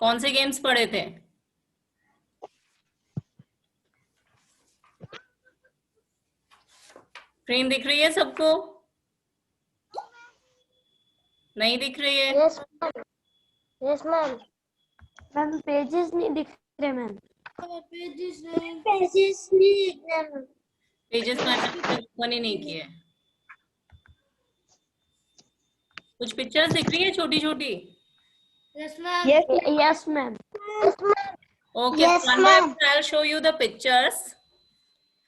कौन से गेम्स पढ़े थे? स्क्रीन दिख रही है सबको? नहीं दिख रही है? Yes ma'am. Yes ma'am. Ma'am pages नहीं दिख रहे मैम। पेजेस नहीं मैम। पेजेस मैंने अभी तक ओपन ही नहीं किए। कुछ पिक्चर्स दिख रही है छोटी छोटी? Yes ma'am. Yes ma'am. Okay, one by one I will show you the pictures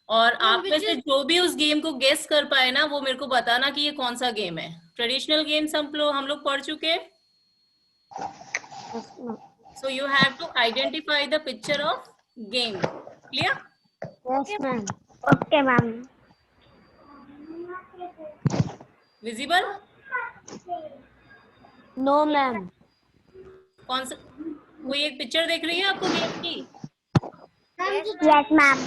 और आप में से जो भी उस गेम को गेस कर पाए ना, वो मेरे को बताना कि ये कौन सा गेम है। ट्रेडिशनल गेम्स हम लोग पढ़ चुके हैं। So you have to identify the picture of game. Clear? Yes ma'am. Okay ma'am. Visible? No ma'am. कौन सा? कोई एक पिक्चर देख रही है आपको गेम की? Yes ma'am.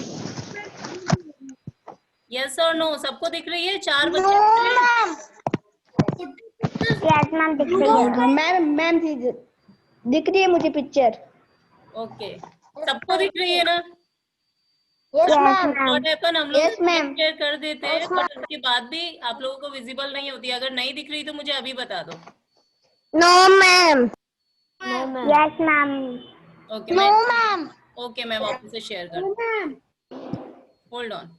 यस और नो सबको दिख रही है? 4 बच्चे हैं। यस मैम दिख रही है। मैम दिख रही है मुझे पिक्चर। ओके, सबको दिख रही है ना? Yes ma'am. व्हाट हैपन, हम लोग Yes, ma'am. शेयर कर देते हैं Yes, बट उसके बाद भी आप लोगों को विजिबल नहीं होती। अगर नहीं दिख रही तो मुझे अभी बता दो। No ma'am. No ma'am. Yes ma'am. Okay, no मैं मैम। ओके मैं वापस से शेयर कर। Hold on,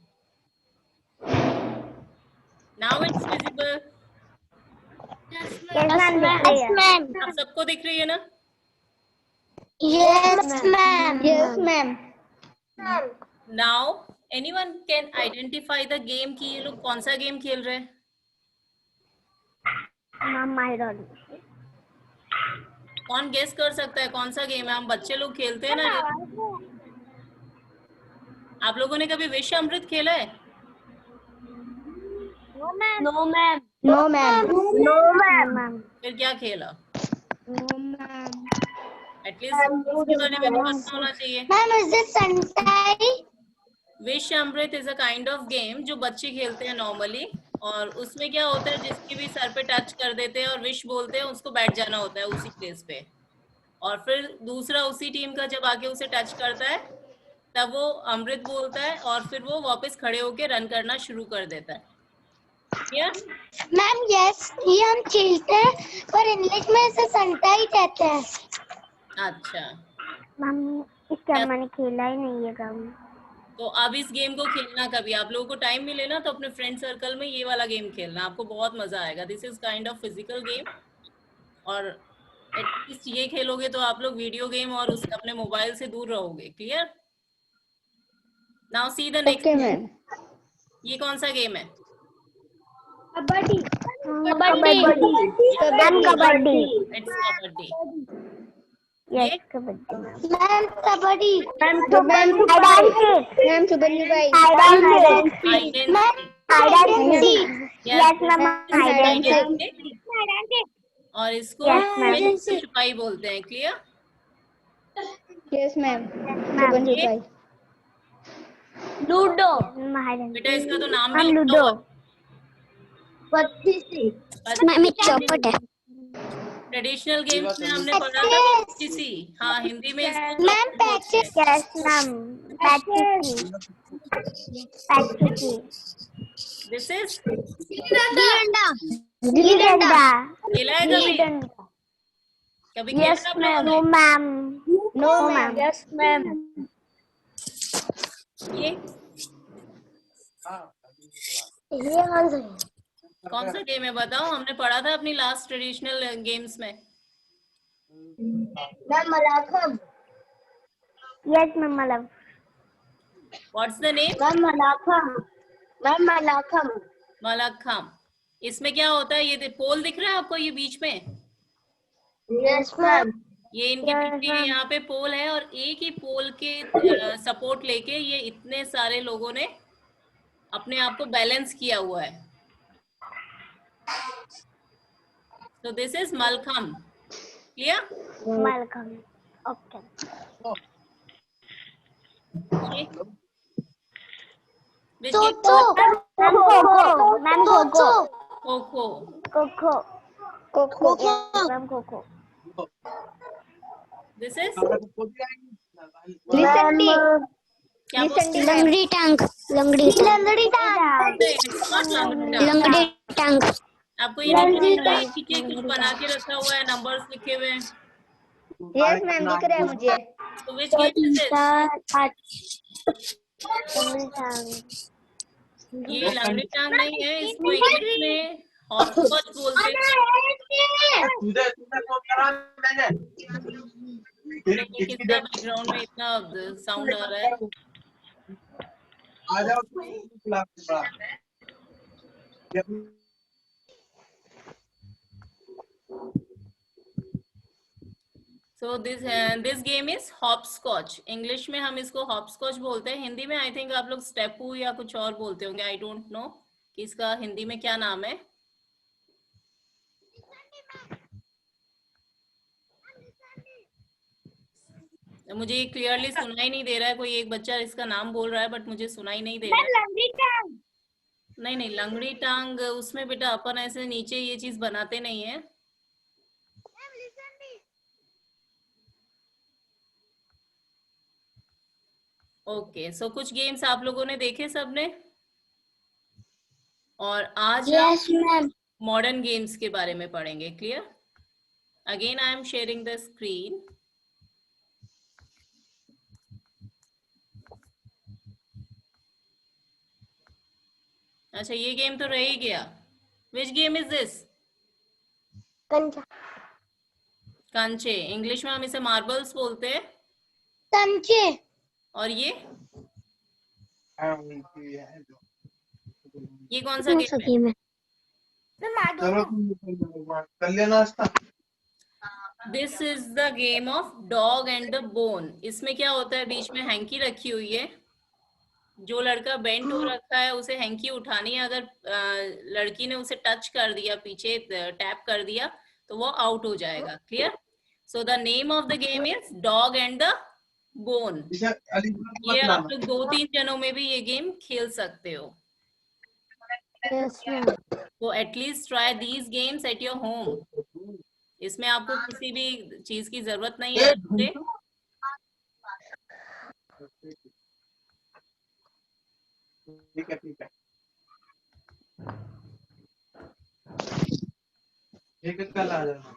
now it's visible. Yes ma'am दिख रही है। आप सबको दिख रही है ना? Yes ma'am. Yes ma'am. Now anyone can identify the game कि ये लोग कौन सा गेम खेल रहे हैं? Ma'am I don't. कौन गेस कर सकता है कौन सा गेम है? हम बच्चे लोग खेलते हैं ना। आप लोगों ने कभी विश्व अमृत खेला है? No ma'am. No ma'am. No ma'am. No ma'am. फिर क्या खेला? No ma'am. एटलीस्ट इसके बारे में तो पता होना चाहिए। मैम इज दिस संताई? Vish Amrit is a kind of game जो बच्चे खेलते हैं नॉर्मली। और उसमें क्या होता है, जिसके भी सर पे टच कर देते हैं और विश बोलते हैं, उसको बैठ जाना होता है उसी प्लेस पे। और फिर दूसरा उसी टीम का जब आके उसे टच करता है, तब वो अमृत बोलता है और फिर वो वापस खड़े होके रन करना शुरू कर देता है। क्लियर? मैम यस, ये हम खेलते हैं पर इंग्लिश में इसे संताई कहते हैं। अच्छा, मैम इसका मैंने खेला ही नहीं है कभी। तो अब इस गेम को खेलना कभी आप लोगों को टाइम मिले ना, तो अपने फ्रेंड सर्कल में ये वाला गेम खेलना, आपको बहुत मजा आएगा। This is kind of physical game. और एटलीस्ट ये खेलोगे तो आप लोग वीडियो गेम और उस अपने मोबाइल से दूर रहोगे। Clear? Now see the next. Okay ma'am. ये कौन सा गेम है? Kabaddi. Kabaddi. Kabaddi. It's kabaddi. Yes kabaddi. Ma'am kabaddi. Ma'am ma'am सुबन्नी आइडेंटिटी। Yes ma'am identity. और इसको छुपाई बोलते हैं। क्लियर? Yes ma'am. लूडो। बेटा इसका तो नाम भी मैम लिखा लूडो। हुआ पच्चीसी। मैम एक चौपट है। ट्रेडिशनल गेम्स में हमने पढ़ा था पच्चीसी। हाँ, हिंदी में इसको मैम चौपट बोलते हैं। Yes ma'am pachisi. Pachisi. This is gilli danda. खेला है गिल्ली कभी? डंडा। कभी खेला यस है आप मैम। लोगों no ma'am. No ma'am. Yes ma'am. ने? ये कौन सा गेम है बताओ? हमने पढ़ा था अपनी लास्ट ट्रेडिशनल गेम्स में। Ma'am mallakhamb. Yes ma'am mallakhamb. What's the name? Ma'am mallakhamb. Ma'am mallakhamb. Mallakhamb. इसमें क्या होता है? ये पोल दिख रहा है आपको ये बीच में? Yes ma'am. ये इनके पीछे यहाँ पे पोल है और एक ही पोल के सपोर्ट लेके ये इतने सारे लोगों ने अपने आप को बैलेंस किया हुआ है। So this is Malkham. Clear? Mallakhamb. Okay. Ma'am kho kho kho. खो मैम खो दिस इज लिसंडी। क्या बोलते हैं? लंगड़ी टांग। लंगड़ी टांग। नहीं, it's not लंगड़ी टांग। लंगड़ी टांग। आपको ये नहीं पता है नीचे कुछ बना के रखा हुआ है, नंबर्स लिखे हुए हैं? यस मैम, दिख रहा है मुझे। तो which game is this? ये लंगड़ी टांग नहीं है, इसको इंग्लिश में हॉपस्कॉच बोलते हैं। किसका बैकग्राउंड में इतना साउंड आ रहा है? आ जाओ। So this game is hopscotch. English में हम इसको hopscotch बोलते हैं, हिंदी में आई थिंक आप लोग स्टेपू या कुछ और बोलते होंगे। आई डोंट नो कि इसका हिंदी में क्या नाम है। मुझे ये क्लियरली सुनाई नहीं दे रहा है। कोई एक बच्चा इसका नाम बोल रहा है बट मुझे सुनाई नहीं दे रहा है। लंगड़ी टांग। नहीं, लंगड़ी टांग उसमें बेटा अपन ऐसे नीचे ये चीज बनाते नहीं है। ओके, सो कुछ गेम्स आप लोगों ने देखे सबने, और आज हम मॉडर्न गेम्स के बारे में पढ़ेंगे। Clear? Again I am sharing the screen. अच्छा, ये गेम तो रह ही गया। Which game is this? कंचे। इंग्लिश में हम इसे मार्बल्स बोलते हैं। कंचे। और ये कौन सा गेम है? This is the game of dog and the bone. इसमें क्या होता है, बीच में हैंकी रखी हुई है। जो लड़का बेंट हो रखा है उसे हैंकी उठानी है। अगर लड़की ने उसे टच कर दिया, पीछे टैप कर दिया, तो वो आउट हो जाएगा। Clear? So the name of the game is dog and the bone. ये आप लोग 2-3 जनों में भी ये गेम खेल सकते हो। तो at least try these games at your home. इसमें आपको किसी भी चीज की जरूरत नहीं है। ठीक है। ठीक है, कल आ जाना।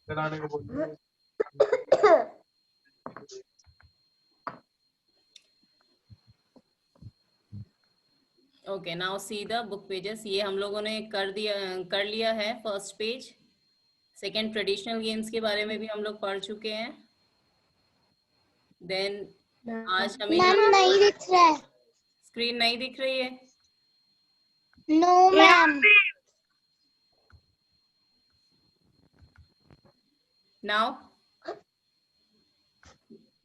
कराने को बोल। Okay, now see the book pages. ये हम लोगों ने कर लिया है first page. Second, traditional games के बारे में भी हम लोग पढ़ चुके हैं। देन आज हमें नहीं दिख रहा है। स्क्रीन नहीं दिख रही है? No ma'am. Now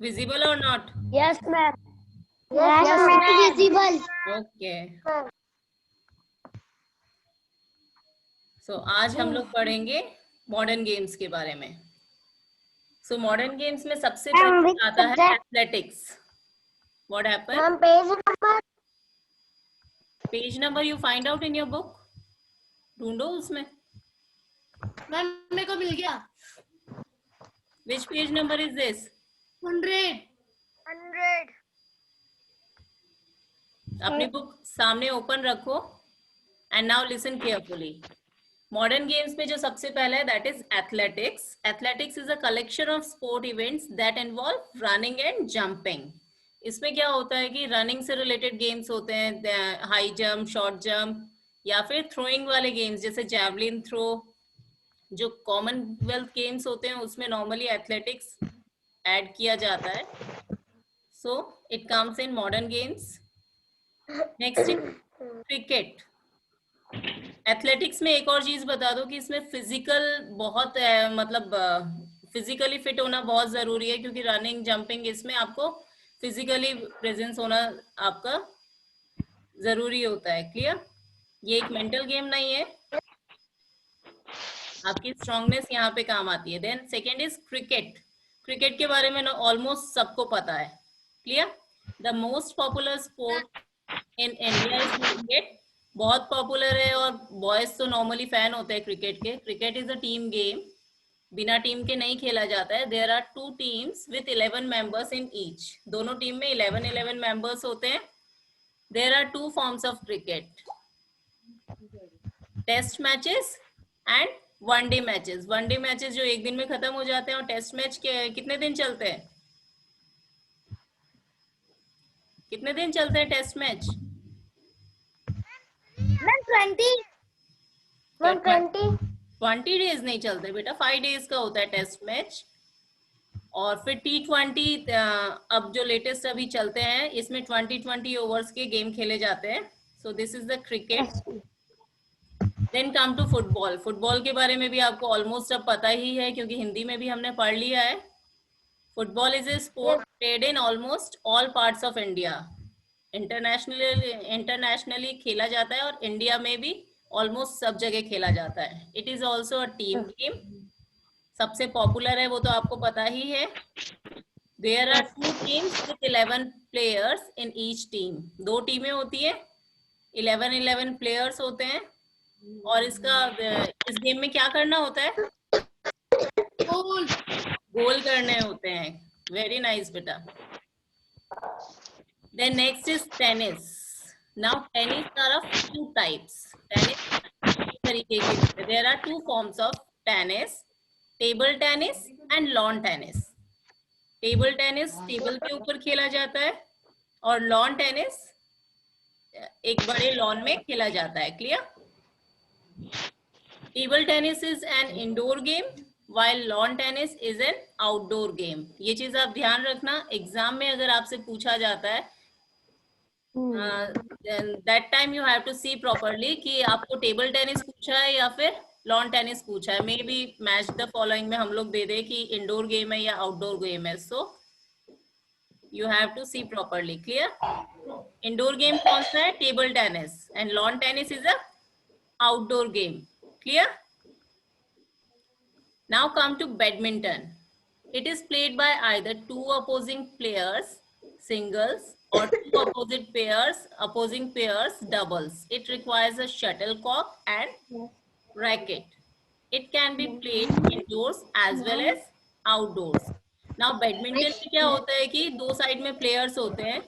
visible or not? Yes ma'am. Yes ma'am. Visible. Okay. So आज हम लोग पढ़ेंगे मॉडर्न गेम्स के बारे में। सो मॉडर्न गेम्स में सबसे पहले आता है athletics. What happened? Ma'am, page number you find out in your book. ढूंढो उसमें। मैम मेरे को मिल गया। Which page number is this? 100. अपनी बुक सामने ओपन रखो and now listen carefully. Modern games में जो सबसे पहला है that is athletics. Athletics is a collection of sport events that involve running and jumping. इसमें क्या होता है कि रनिंग से रिलेटेड गेम्स होते हैं, हाई जंप, शॉर्ट जंप, या फिर थ्रोइंग वाले गेम्स जैसे जैवलिन थ्रो। जो कॉमनवेल्थ गेम्स होते हैं उसमें नॉर्मली एथलेटिक्स ऐड किया जाता है। So it comes in modern games. Next cricket. Athletics में एक और चीज बता दो कि इसमें फिजिकल बहुत मतलब फिजिकली फिट होना बहुत जरूरी है, क्योंकि रनिंग जंपिंग इसमें आपको फिजिकली प्रेजेंस होना आपका जरूरी होता है। क्लियर? ये एक मेंटल गेम नहीं है, आपकी स्ट्रांगनेस यहाँ पे काम आती है। Then second is cricket. Cricket के बारे में ऑलमोस्ट सबको पता है। Clear? The most popular sport in India is cricket. बहुत पॉपुलर है और बॉयज तो नॉर्मली फैन होते हैं क्रिकेट के। Cricket is a team game बिना टीम के नहीं खेला जाता है। There are 2 teams with 11 members in each. दोनों टीम में 11 मेंबर्स होते हैं। There are 2 forms of cricket, test matches and one day matches. One day matches जो एक दिन में खत्म हो जाते हैं, और टेस्ट मैच कितने दिन चलते हैं? कितने दिन चलते हैं टेस्ट मैच? 20 डेज नहीं चलते बेटा, 5 डेज का होता है टेस्ट मैच। और फिर T20 अब जो लेटेस्ट अभी चलते हैं, इसमें 20 ओवर्स के गेम खेले जाते हैं। So this is the cricket. Then come to football. Football के बारे में भी आपको ऑलमोस्ट अब पता ही है, क्योंकि हिंदी में भी हमने पढ़ लिया है। Football is a sport played in almost all parts of India. Internationally खेला जाता है, और इंडिया में भी ऑलमोस्ट सब जगह खेला जाता है। It is also a team game. सबसे पॉपुलर है वो तो आपको पता ही है। There are 2 teams with 11 players in each team. 2 टीमें होती है, 11 प्लेयर्स होते हैं। और इसका इस गेम में क्या करना होता है? गोल करने होते हैं। वेरी नाइस बेटा। Then next is tennis. Now tennis are of 2 types. Tennis तरीके के, there are 2 forms of tennis, table tennis and lawn tennis. Table tennis table के ऊपर खेला जाता है, और लॉन टेनिस एक बड़े लॉन में खेला जाता है। Clear? Table tennis is an indoor game while lawn tennis is an outdoor game। ये चीज आप ध्यान रखना, एग्जाम में अगर आपसे पूछा जाता है that time you have to see properly कि आपको टेबल टेनिस पूछा है या फिर लॉन टेनिस पूछा है। May be match the following में हम लोग दे दे कि इंडोर गेम है या आउटडोर गेम है। So you have to see properly. Clear? Indoor game कौन सा है? Table tennis. And lawn tennis is a outdoor game. Clear? Now come to badminton. It is played by either 2 opposing players, singles, or 2 opposing pairs, doubles. It requires a shuttlecock and racket. It can be played indoors as well as outdoors. Now badminton में क्या होता है कि 2 side में players होते हैं।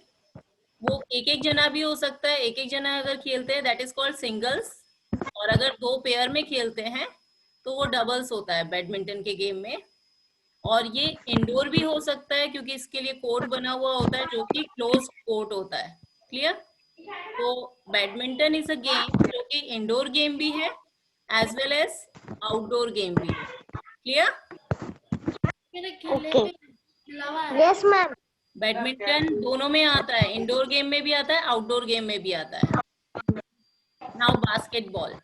वो एक जना भी हो सकता है, एक जना अगर खेलते हैं दैट इज कॉल्ड सिंगल्स। और अगर 2 पेयर में खेलते हैं तो वो डबल्स होता है बैडमिंटन के गेम में। और ये इंडोर भी हो सकता है, क्योंकि इसके लिए कोर्ट बना हुआ होता है जो कि क्लोज्ड कोर्ट होता है। क्लियर? तो बैडमिंटन इज अ गेम जो कि इंडोर गेम भी है as well as outdoor game भी है। क्लियर? Yes ma'am. बैडमिंटन दोनों में आता है, इंडोर गेम में भी आता है, आउटडोर गेम में भी आता है। Now basketball.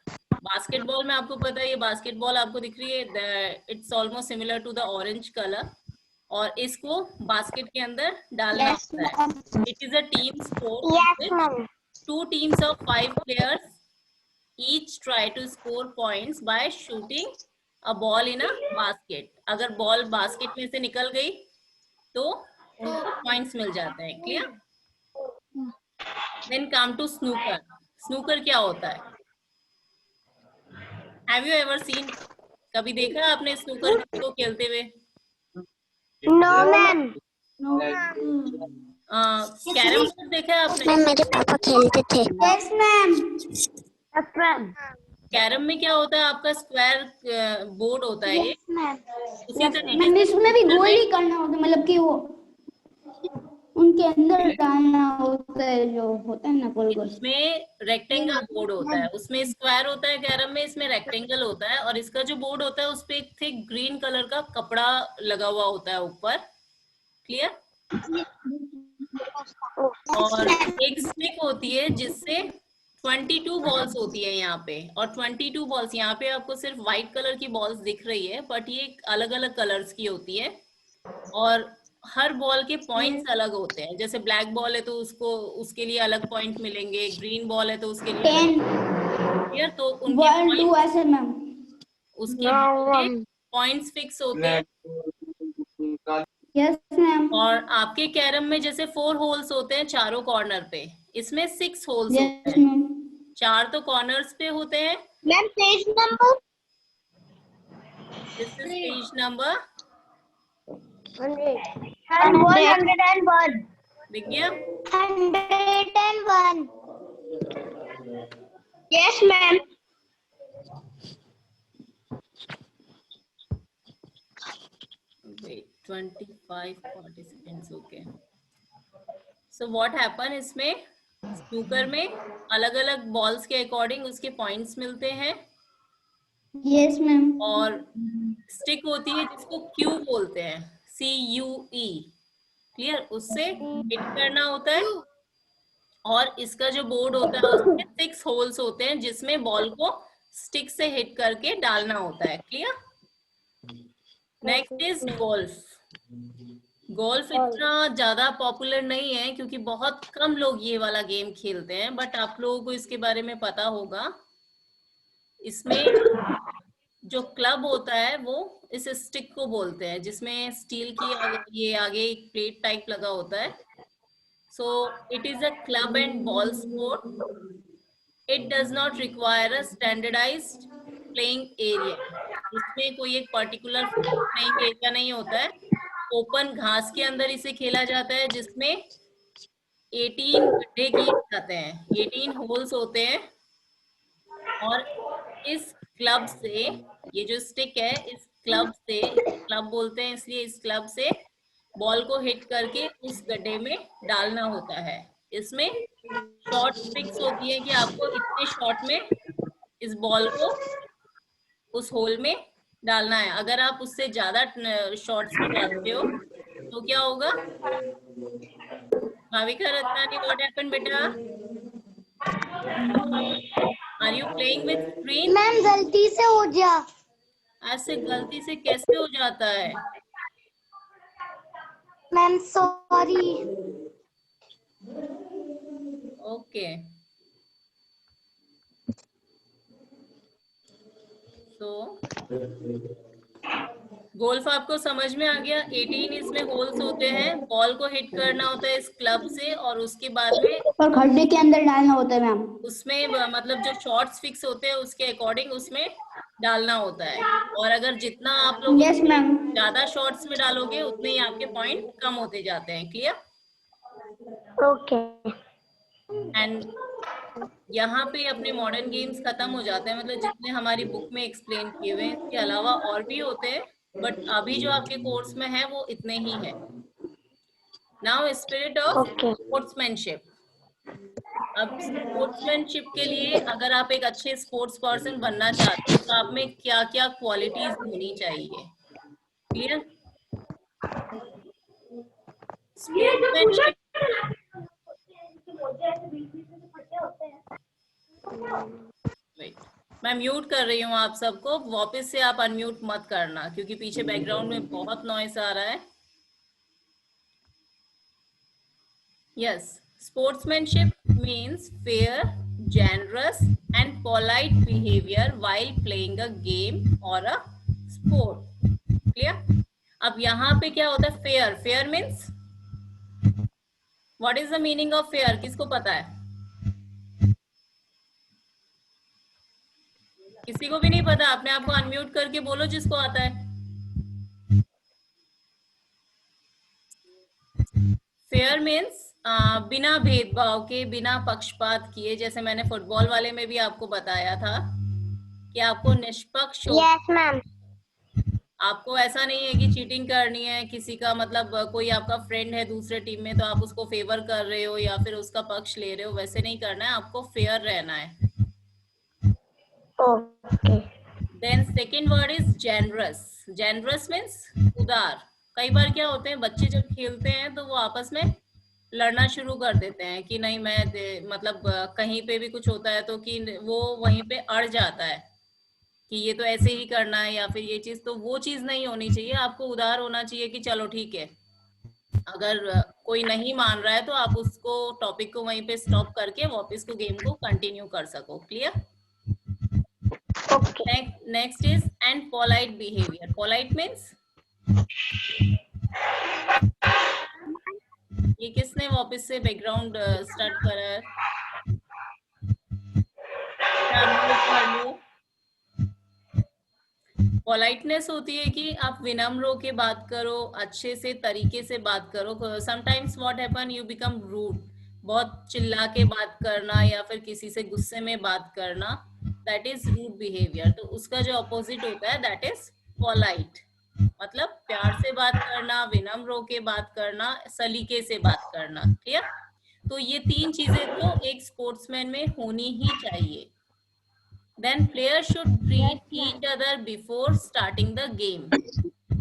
बास्केटबॉल में आपको पता है, ये बास्केटबॉल आपको दिख रही है, it's almost similar to the orange colour. और इसको बास्केट के अंदर डालना होता है। It is a team sport. 2 teams of 5 players each try to score points by shooting a ball in a basket। अगर बॉल बास्केट में से निकल गई तो पॉइंट्स मिल जाते हैं। Clear? Then come to snooker. Snooker क्या होता है? Have you ever seen? कभी देखा आपने स्नूकर किसी को खेलते हुए? No ma'am. कैरम बोर्ड देखा है आपने? मैम मेरे पापा खेलते थे। Yes ma'am. Yes ma'am. Carrom में क्या होता है? आपका स्क्वायर बोर्ड होता है। Yes ma'am. उसी तरीके से इसमें भी गोल ही करना होता है, मतलब कि वो उनके अंदर डालना होता है, जो होता है ना गोल गोल। इसमें रेक्टेंगल बोर्ड होता है, उसमें स्क्वायर होता है कैरम में, इसमें रेक्टेंगल होता है। और इसका जो बोर्ड होता है उस पे एक थिक ग्रीन कलर का कपड़ा लगा हुआ होता है ऊपर। क्लियर? और एक स्टिक होती है जिससे 22 बॉल्स होती है यहाँ पे। और 22 बॉल्स, यहाँ पे आपको सिर्फ व्हाइट कलर की बॉल्स दिख रही है, बट ये अलग अलग कलर्स की होती है। और हर बॉल के पॉइंट्स अलग होते हैं। जैसे ब्लैक बॉल है तो उसके लिए अलग पॉइंट मिलेंगे, ग्रीन बॉल है तो उसके लिए क्लियर? तो उसके पॉइंट्स फिक्स होते हैं। Yes ma'am. और आपके कैरम में जैसे 4 होल्स होते हैं चारों कॉर्नर पे, इसमें 6 होल्स होते यस हैं। मैम। 4 तो कॉर्नर्स पे होते हैं। Ma'am page number This is page number 101. दिख गया? 101. Yes, ma'am. Wait, 25 participants. Okay. So what happen इसमें स्नूकर में अलग अलग बॉल्स के अकॉर्डिंग उसके पॉइंट्स मिलते हैं यस मैम। और स्टिक होती है जिसको क्यू बोलते हैं, CUE, क्लियर? उससे हिट करना होता है और इसका जो बोर्ड होता है उसमें 6 होल्स होते हैं जिसमें बॉल को स्टिक से हिट करके डालना होता है, clear? Next is golf. Golf इतना ज्यादा पॉपुलर नहीं है क्योंकि बहुत कम लोग ये वाला गेम खेलते हैं, बट आप लोगों को इसके बारे में पता होगा। इसमें जो क्लब होता है वो इस स्टिक को बोलते हैं जिसमें स्टील की ये आगे एक प्लेट टाइप लगा होता है। So it is a club and ball sport. It does not require a standardised playing area. इसमें कोई एक पर्टिकुलर प्लेइंग एरिया नहीं होता है। ओपन घास के अंदर इसे खेला जाता है जिसमें 18 गड्ढे किए जाते हैं, 18 होल्स होते हैं और इस क्लब से, ये जो स्टिक है इस क्लब से, क्लब बोलते हैं इसलिए इस क्लब से बॉल को हिट करके उस गड्ढे में डालना होता है। इसमें शॉट फिक्स होती है कि आपको इतने शॉट में इस बॉल को उस होल में डालना है। अगर आप उससे ज्यादा शॉट्स में डालते हो तो क्या होगा? भाविका रत्नानी, व्हाट हैपेंड बेटा? Are you playing with screen? Ma'am गलती से हो गया। ऐसे गलती से कैसे हो जाता है? Ma'am sorry. ओके, तो गोल्फ आपको समझ में आ गया। 18 इसमें होल्स होते हैं, बॉल को हिट करना होता है इस क्लब से और उसके बाद में और गड्ढे के अंदर डालना होता है मैम। उसमें मतलब जो शॉट्स फिक्स होते हैं उसके अकॉर्डिंग उसमें डालना होता है। और अगर जितना आप लोग यस मैम। ज्यादा शॉट्स में डालोगे उतने ही आपके पॉइंट कम होते जाते हैं, क्लियर? ओके। एंड यहाँ पे अपने मॉडर्न गेम्स खत्म हो जाते हैं, मतलब जितने हमारी बुक में एक्सप्लेन किए हुए हैं। इसके अलावा और भी होते हैं बट अभी जो आपके कोर्स में है वो इतने ही है। Now spirit of sportsmanship. अब स्पोर्ट्समैनशिप के लिए अगर आप एक अच्छे स्पोर्ट्स पर्सन बनना चाहते हो तो आप में क्या क्या क्वालिटीज होनी चाहिए, क्लियर? स्पोर्ट्समैनशिप मैं म्यूट कर रही हूँ आप सबको, वापस से आप अनम्यूट मत करना क्योंकि पीछे बैकग्राउंड में बहुत नॉइस आ रहा है। Yes, sportsmanship means fair, generous and polite behavior while playing a game or a sport, clear? अब यहाँ पे क्या होता है? Fair. Fair means what is the meaning of fair? किसको पता है? किसी को भी नहीं पता? अपने आप को अनम्यूट करके बोलो जिसको आता है। फेयर मीन्स बिना भेदभाव के, बिना पक्षपात किए, जैसे मैंने फुटबॉल वाले में भी आपको बताया था कि आपको निष्पक्ष हो। Yes ma'am. आपको ऐसा नहीं है कि चीटिंग करनी है किसी का, मतलब कोई आपका फ्रेंड है दूसरे टीम में तो आप उसको फेवर कर रहे हो या फिर उसका पक्ष ले रहे हो, वैसे नहीं करना है। आपको फेयर रहना है। Okay. Then second word is generous. Generous means उदार। कई बार क्या होते हैं, बच्चे जब खेलते हैं तो वो आपस में लड़ना शुरू कर देते हैं कि नहीं मैं मतलब कहीं पे भी कुछ होता है तो कि वो वहीं पे अड़ जाता है कि ये तो ऐसे ही करना है या फिर ये चीज, तो वो चीज नहीं होनी चाहिए। आपको उदार होना चाहिए कि चलो ठीक है, अगर कोई नहीं मान रहा है तो आप उसको टॉपिक को वहीं पे स्टॉप करके वापस को गेम को कंटिन्यू कर सको, clear? Next is and polite behaviour. Polite means, ये किसने वापस से बैकग्राउंड स्टार्ट करा है? पोलाइटनेस होती है कि आप विनम्र होके बात करो, अच्छे से तरीके से बात करो. Sometimes what happen, you become rude. बहुत चिल्ला के बात करना या फिर किसी से गुस्से में बात करना, दैट इज रूड बिहेवियर. तो उसका जो अपोजिट होता है दैट इज पोलाइट. मतलब प्यार से बात करना, विनम्र होके बात करना, सलीके से बात करना. ठीक है. तो ये 3 चीजें तो एक स्पोर्ट्समैन में होनी ही चाहिए. Then players should greet each other before starting the game.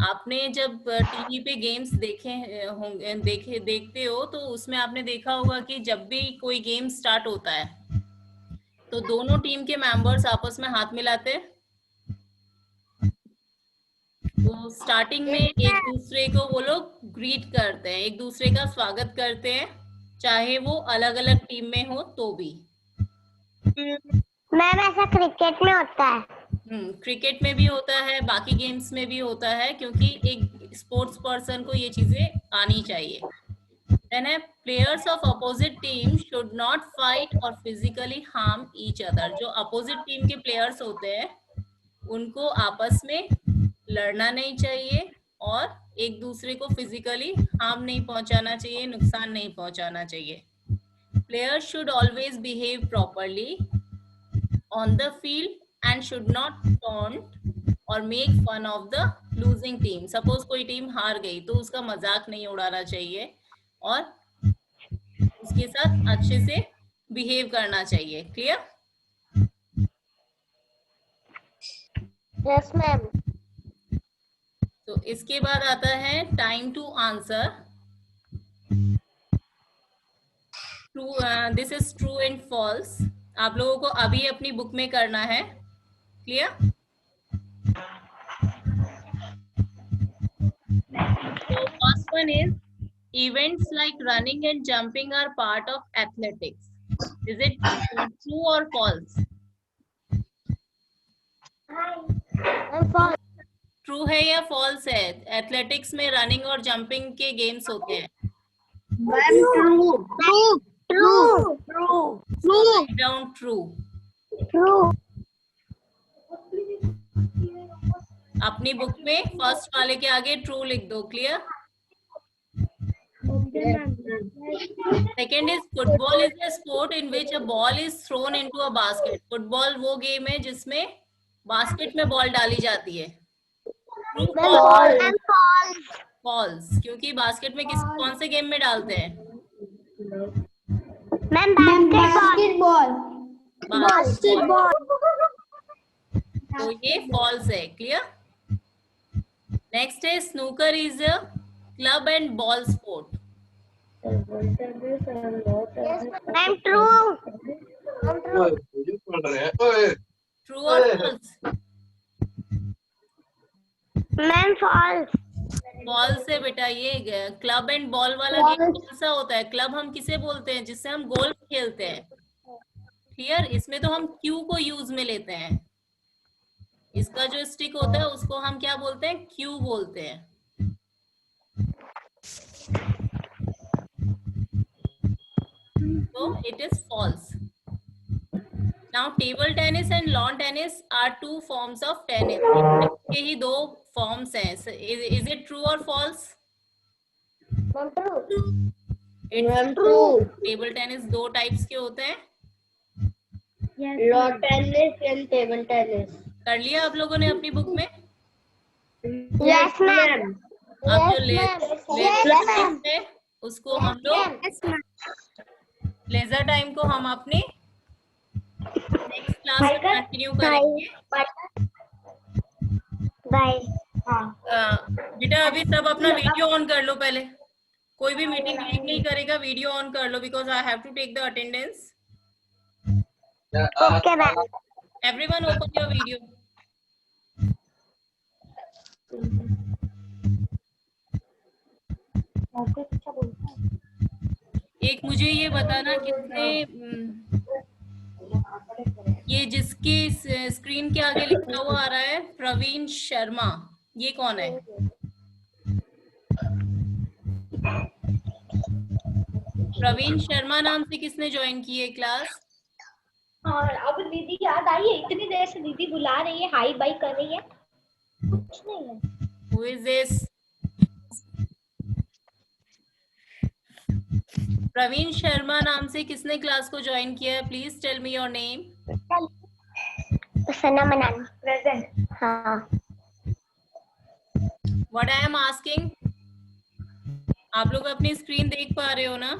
आपने जब टीवी पे गेम्स होंगे, देखते हो तो उसमें आपने देखा होगा कि जब भी कोई गेम स्टार्ट होता है तो दोनों टीम के मेंबर्स आपस में हाथ मिलाते हैं. तो स्टार्टिंग में एक दूसरे को वो लोग ग्रीट करते हैं, एक दूसरे का स्वागत करते हैं, चाहे वो अलग अलग टीम में हो तो भी. मैम ऐसा क्रिकेट में होता है. क्रिकेट में भी होता है, बाकी गेम्स में भी होता है, क्योंकि एक स्पोर्ट्स पर्सन को ये चीजें आनी चाहिए. Then players of opposite team should not fight or physically harm each other. जो अपोजिट टीम के प्लेयर्स होते हैं उनको आपस में लड़ना नहीं चाहिए और एक दूसरे को फिजिकली हार्म नहीं पहुंचाना चाहिए, नुकसान नहीं पहुंचाना चाहिए. Players should always behave properly on the field and should not taunt or make fun of the losing team. Suppose कोई टीम हार गई तो उसका मजाक नहीं उड़ाना चाहिए और उसके साथ अच्छे से बिहेव करना चाहिए. क्लियर? Yes ma'am. तो इसके बाद आता है time to answer. True, this is true and false. आप लोगों को अभी अपनी बुक में करना है. Clear? So first one is events like running and jumping are part of athletics. Is it true or false? True है या फॉल्स है? एथलेटिक्स में रनिंग और जंपिंग के गेम्स होते हैं. Down true. अपनी बुक में फर्स्ट वाले के आगे ट्रू लिख दो. Clear? Second is football is a sport in which a ball is throne into a basket. Football वो गेम है जिसमें बास्केट में बॉल डाली जाती है. ट्रू फॉल्स, क्योंकि बास्केट में कौन से गेम में डालते हैं? बास्केटबॉल. तो ये फॉल्स है. क्लियर? नेक्स्ट है snooker is a club and ball sport. True और फॉल्स? Ma'am false. फॉल्स है बेटा. ये क्लब एंड बॉल वाला गेम कौन सा होता है? क्लब हम किसे बोलते हैं? जिससे हम गोल्फ खेलते हैं. क्लियर? इसमें तो हम क्यू को यूज में लेते हैं. इसका जो स्टिक होता है उसको हम क्या बोलते हैं? क्यू बोलते हैं. So it is false. Now table tennis and lawn tennis are two forms of tennis. के ही दो forms हैं. So, is it true or false? It's true. Table tennis दो types के होते हैं. lawn tennis and table tennis. कर लिया आप लोगों ने अपनी बुक में? Yes ma'am. अब जो लेजर टाइम है उसको हम लोग लेजर टाइम को हम अपनी नेक्स्ट क्लास में कंटिन्यू करेंगे. बाय. बेटा अभी सब अपना वीडियो ऑन कर लो. पहले कोई भी मीटिंग नहीं करेगा, वीडियो ऑन कर लो because I have to take the attendance. Okay ma'am. Everyone open your video. एक मुझे ये बताना किसने ये जिसके स्क्रीन के आगे लिखा हुआ आ रहा है प्रवीण शर्मा, ये कौन है? प्रवीण शर्मा नाम से किसने ज्वाइन की है क्लास? और अब दीदी याद आई है, इतनी देर से दीदी बुला रही है, हाई बाई कर रही है. Who is this? Praveen Sharma नाम से किसने क्लास को ज्वाइन किया है? Please tell me your name. Sana Manan. Present. हाँ. What I am asking? आप लोग अपनी स्क्रीन देख पा रहे हो ना?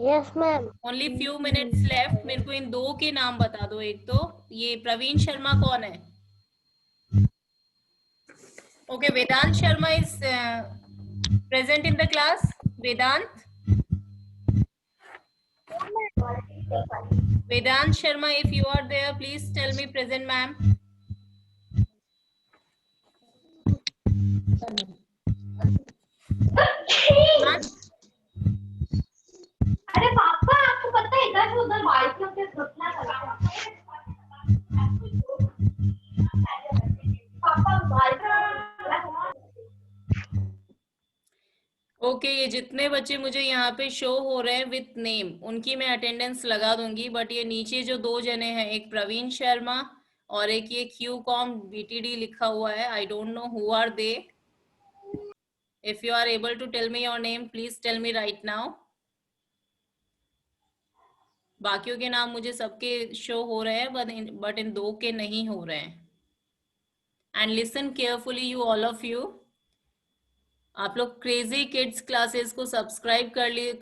Yes ma'am. Only few minutes left. मेरे को इन दो के नाम बता दो. एक तो ये प्रवीण शर्मा कौन है? Okay, Vedant Sharma is present in the class. Vedant. Vedant Sharma, if you are there, please tell me present, ma'am. अरे पापा आपको पता है इधर से उधर बाइक में घुसना चला पापा बाइक. ओके, ये जितने बच्चे मुझे यहाँ पे शो हो रहे हैं विथ नेम, उनकी मैं अटेंडेंस लगा दूंगी. बट ये नीचे जो दो जने हैं, एक प्रवीण शर्मा और एक ये QCOM BTD लिखा हुआ है, I don't know who are they. If you are able to tell me your name, please tell me right now. बाकियों के नाम मुझे सबके शो हो रहे हैं, बट इन दो के नहीं हो रहे हैं. And listen carefully you, all of you. आप लोग क्रेजी किड्स क्लासेस को सब्सक्राइब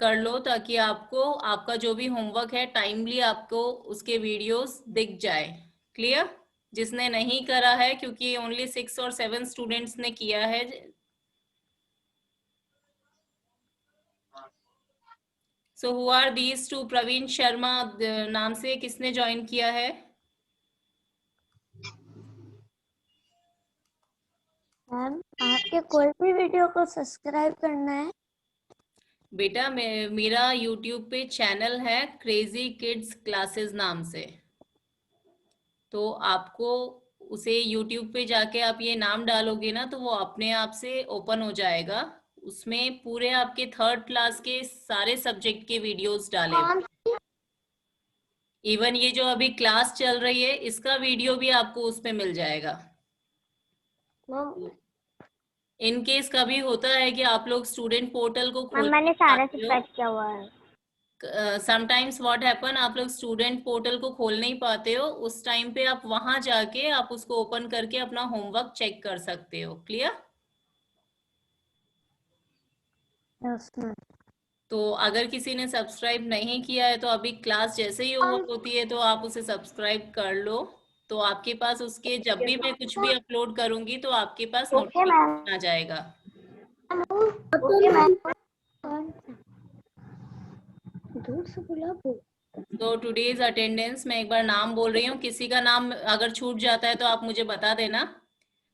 कर लो, ताकि आपको आपका जो भी होमवर्क है टाइमली आपको उसके वीडियोस दिख जाए. क्लियर? जिसने नहीं करा है, क्योंकि ओनली 6 और 7 स्टूडेंट्स ने किया है. So who are these two? Praveen Sharma नाम से किसने ज्वाइन किया है? मैम आपके कोई भी वीडियो को सब्सक्राइब करना है? बेटा मेरा यूट्यूब पे चैनल है क्रेजी किड्स क्लासेस नाम से. तो आपको उसे यूट्यूब पे जाके आप ये नाम डालोगे ना, तो वो अपने आप से ओपन हो जाएगा. उसमें पूरे आपके 3rd क्लास के सारे सब्जेक्ट के वीडियोस डाले. इवन ये जो अभी क्लास चल रही है, इसका वीडियो भी आपको उस पे मिल जाएगा. इन केस कभी होता है कि आप लोग स्टूडेंट पोर्टल को खोल, मैंने सारा सब्सक्राइब किया हुआ है. समटाइम्स व्हाट हैपन, आप लोग स्टूडेंट पोर्टल को खोल नहीं पाते हो. उस टाइम पे आप वहां जाके आप उसको ओपन करके अपना होमवर्क चेक कर सकते हो. क्लियर? Yes ma'am. तो अगर किसी ने सब्सक्राइब नहीं किया है, तो अभी क्लास जैसे ही ओवर होती है तो आप उसे सब्सक्राइब कर लो. तो आपके पास उसके जब भी मैं कुछ भी अपलोड करूंगी तो आपके पास नोटिफिकेशन आ जाएगा. तो टुडेज अटेंडेंस, मैं एक बार नाम बोल रही हूँ. किसी का नाम अगर छूट जाता है तो आप मुझे बता देना.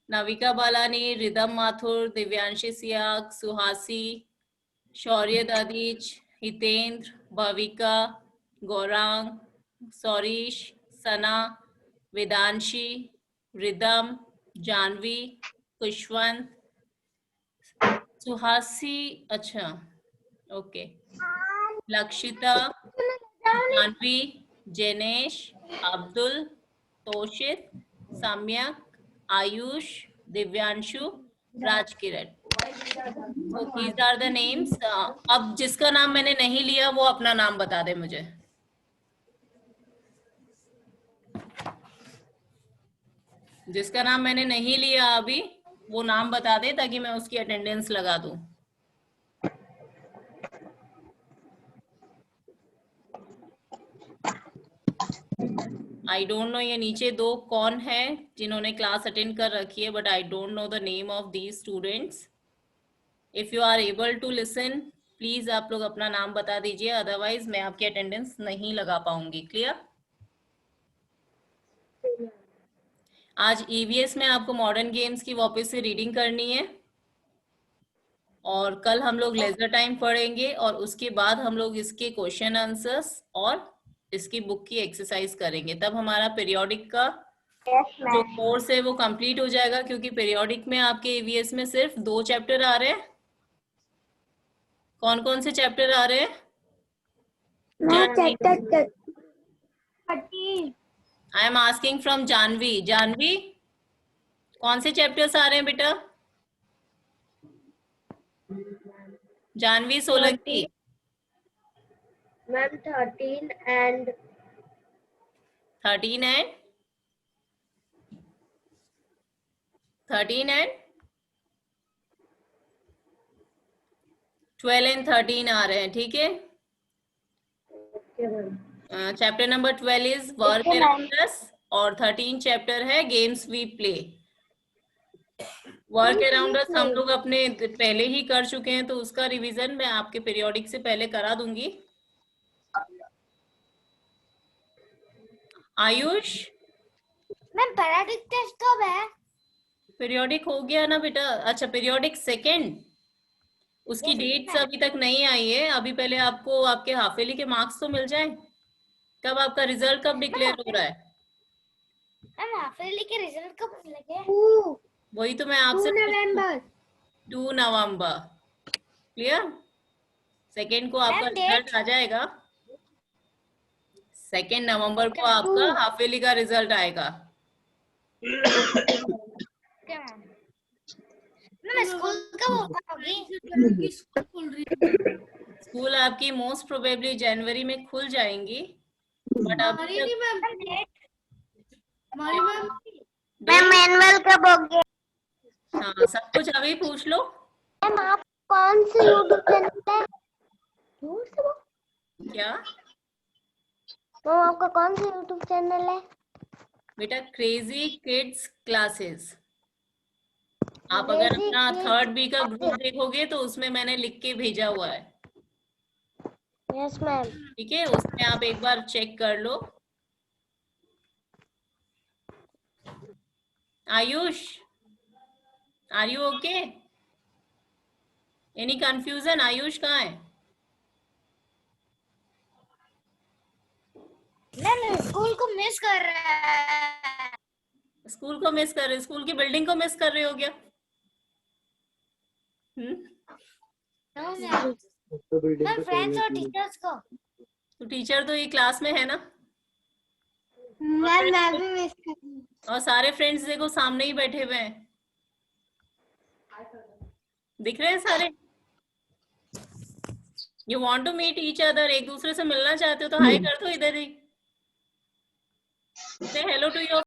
नविका बालानी, रिदम माथुर, दिव्यांशी सियाग, सुहासी, शौर्य दादीच, हितेंद्र, भविका, गौरांग, सौरीश, सना, वेदांशी, रिदम, जानवी, खुशवंत, सुहासी, अच्छा ओके, लक्षिता, जानवी, जैनेश, अब्दुल, तोशित, सम्यक, Ayush, Divyanshu, Rajkiran. So these are the names. अब जिसका नाम मैंने नहीं लिया वो अपना नाम बता दे मुझे. जिसका नाम मैंने नहीं लिया अभी, वो नाम बता दे ताकि मैं उसकी अटेंडेंस लगा दूं. आई डोंट नो ये नीचे दो कौन है जिन्होंने क्लास अटेंड कर रखी है, but I don't know the name of these students. If you are able to listen, please आप लोग अपना नाम बता दीजिए, अदरवाइज मैं आपकी अटेंडेंस नहीं लगा पाऊंगी. क्लियर? आज ईवीएस में आपको मॉडर्न गेम्स की वापस से रीडिंग करनी है, और कल हम लोग लेजर टाइम पढ़ेंगे, और उसके बाद हम लोग इसके क्वेश्चन आंसर्स और इसकी बुक की एक्सरसाइज करेंगे. तब हमारा पीरियोडिक का जो कोर्स है वो कंप्लीट हो जाएगा, क्योंकि पीरियोडिक में आपके ईवीएस में सिर्फ 2 चैप्टर आ रहे हैं. कौन कौन से चैप्टर आ रहे हैं? I am asking from Janvi. Janvi, कौन से चैप्टर्स आ रहे हैं बेटा? Janvi Solanki. Ma'am 13 and 13 and 12 and 13 आ रहे हैं, ठीक है। Chapter number 12 is work around us और 13 चैप्टर है games we play. Work around us हम लोग अपने पहले ही कर चुके हैं, तो उसका रिवीजन मैं आपके पीरियोडिक से पहले करा दूंगी। आयुष, मैम पीरियोडिक टेस्ट कब है? पीरियोडिक हो गया ना बेटा। अच्छा, पीरियोडिक सेकेंड, उसकी डेट्स अभी तक नहीं आई है। अभी पहले आपको आपके हाफ ईयरली के मार्क्स तो मिल जाए। कब आपका रिजल्ट कब डिक्लेयर हो रहा है? मैम हाफ ईयरली के रिजल्ट कब लगे? वही तो मैं आपसे 2 नवंबर। 2 नवंबर। क्लियर? सेकेंड को आपका रिजल्ट आ जाएगा। 2 नवंबर को आपका हाफ ईयरली का रिजल्ट आएगा। मैम स्कूल कब ओपन होगी? स्कूल आपकी मोस्ट प्रोबेबली जनवरी में खुल जाएंगी, बट अभी तक मैम एनुअल कब होगी? हाँ, सब कुछ अभी पूछ लो। मैम आप कौन से यूट्यूब चैनल है? क्या मैम आपका कौन सा यूट्यूब चैनल है? बेटा? Crazy kids classes. आप अगर अपना 3rd बी का ग्रुप देखोगे तो उसमें मैंने लिख के भेजा हुआ है। Yes ma'am. ठीक है, उसमें आप एक बार चेक कर लो। Ayush, are you okay? Any confusion? Ayush कहाँ है? मैम स्कूल को मिस कर रहा है। स्कूल को मिस कर रहे? स्कूल की बिल्डिंग को मिस कर रहे हो क्या? मैम फ्रेंड्स और टीचर्स को। तो टीचर तो ये क्लास में है ना। मैम मैं भी मिस कर रही हूँ। और सारे फ्रेंड्स देखो सामने ही बैठे हुए हैं, दिख रहे हैं सारे। You want to meet each other, एक दूसरे से मिलना चाहते हो तो हाय कर दो इधर ही। से हेलो टू योर